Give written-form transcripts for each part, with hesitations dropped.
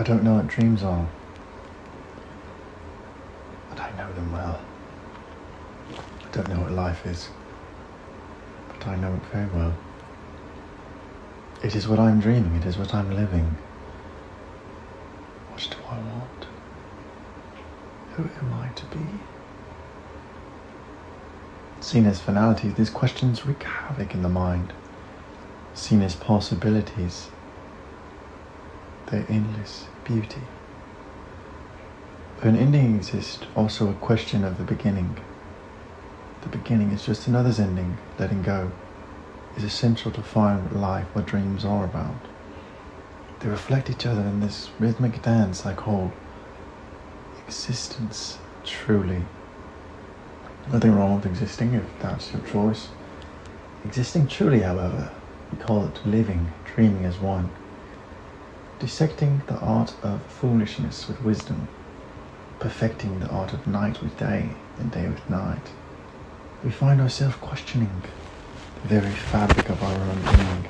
I don't know what dreams are, but I know them well. I don't know what life is, but I know it very well. It is what I'm dreaming, it is what I'm living. What do I want? Who am I to be? Seen as finalities, these questions wreak havoc in the mind. Seen as possibilities, their endless beauty. But an ending exists, also a question of the beginning. The beginning is just another's ending. Letting go is essential to find what life, what dreams are about. They reflect each other in this rhythmic dance I call existence, truly. Nothing wrong with existing if that's your choice. Existing truly, however, we call it living, dreaming as one. Dissecting the art of foolishness with wisdom. Perfecting the art of night with day and day with night. We find ourselves questioning the very fabric of our own being.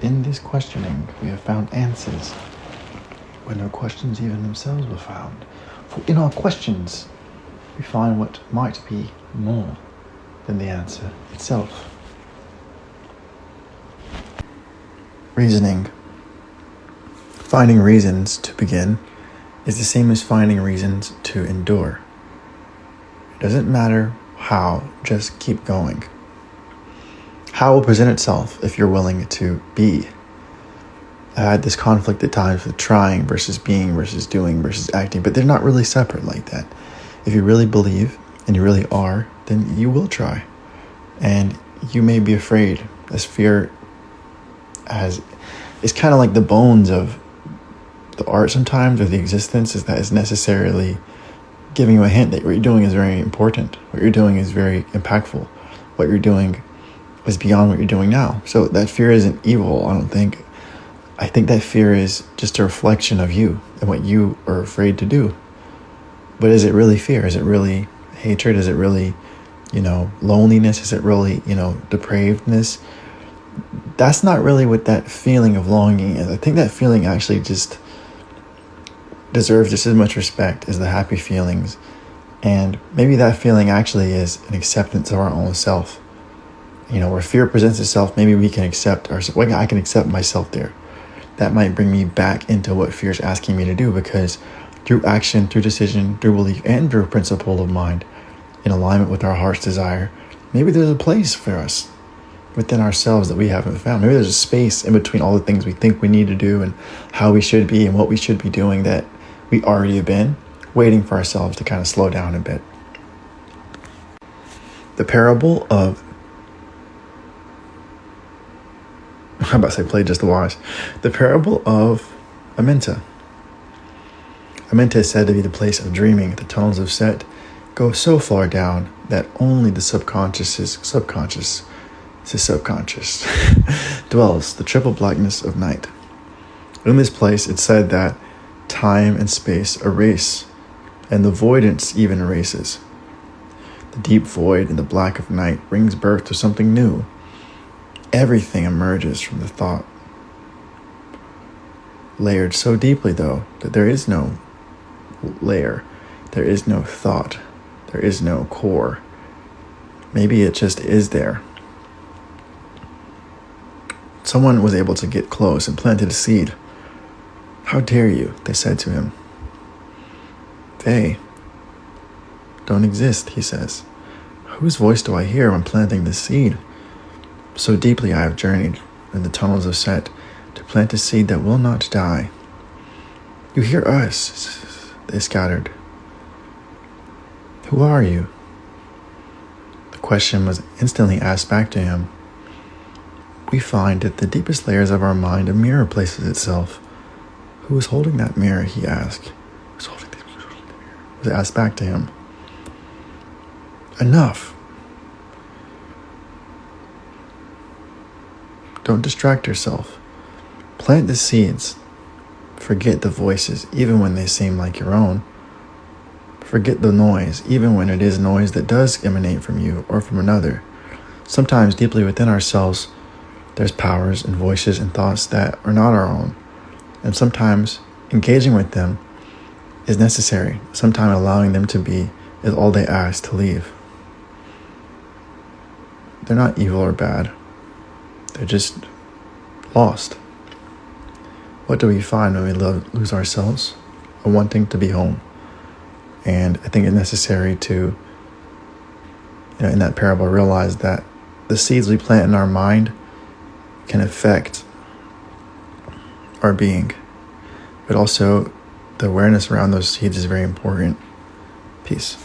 In this questioning, we have found answers where no questions even themselves were found. For in our questions, we find what might be more than the answer itself. Reasoning. Finding reasons to begin is the same as finding reasons to endure. It doesn't matter how, just keep going. How will present itself if you're willing to be. I had this conflict at times with trying versus being versus doing versus acting, but they're not really separate like that. If you really believe and you really are, then you will try. And you may be afraid, as fear is kind of like the bones of the art sometimes, or the existence, is that it's necessarily giving you a hint that what you're doing is very important. What you're doing is very impactful. What you're doing is beyond what you're doing now. So that fear isn't evil, I don't think. I think that fear is just a reflection of you and what you are afraid to do. But is it really fear? Is it really hatred? Is it really, loneliness? Is it really, depravedness? That's not really what that feeling of longing is. I think that feeling actually just deserves just as much respect as the happy feelings. And maybe that feeling actually is an acceptance of our own self. Where fear presents itself, maybe we can accept ourselves. Like, I can accept myself there. That might bring me back into what fear is asking me to do, because through action, through decision, through belief, and through principle of mind, in alignment with our heart's desire, maybe there's a place for us within ourselves that we haven't found. Maybe there's a space in between all the things we think we need to do and how we should be and what we should be doing that we already have been, waiting for ourselves to kind of slow down a bit. The parable of Play Just the Wise. The parable of Amenta. Amenta is said to be the place of dreaming. The tunnels of Set go so far down that only the subconscious dwells the triple blackness of night. In this place, it's said that time and space erase, and the voidance even erases. The deep void in the black of night brings birth to something new. Everything emerges from the thought. Layered so deeply, though, that there is no layer. There is no thought. There is no core. Maybe it just is there. Someone was able to get close and planted a seed. "How dare you?" they said to him. "They don't exist," he says. "Whose voice do I hear when planting this seed? So deeply I have journeyed in the tunnels of Set to plant a seed that will not die." "You hear us," they scattered. "Who are you?" The question was instantly asked back to him. We find at the deepest layers of our mind a mirror places itself. "Who is holding that mirror?" he asked. "Who's holding the mirror?" was asked back to him. Enough. Don't distract yourself. Plant the seeds. Forget the voices, even when they seem like your own. Forget the noise, even when it is noise that does emanate from you or from another. Sometimes deeply within ourselves, there's powers and voices and thoughts that are not our own. And sometimes engaging with them is necessary. Sometimes allowing them to be is all they ask to leave. They're not evil or bad. They're just lost. What do we find when we lose ourselves? A wanting to be home. And I think it's necessary to, in that parable, realize that the seeds we plant in our mind can affect our being. But also, the awareness around those seeds is very important. Peace.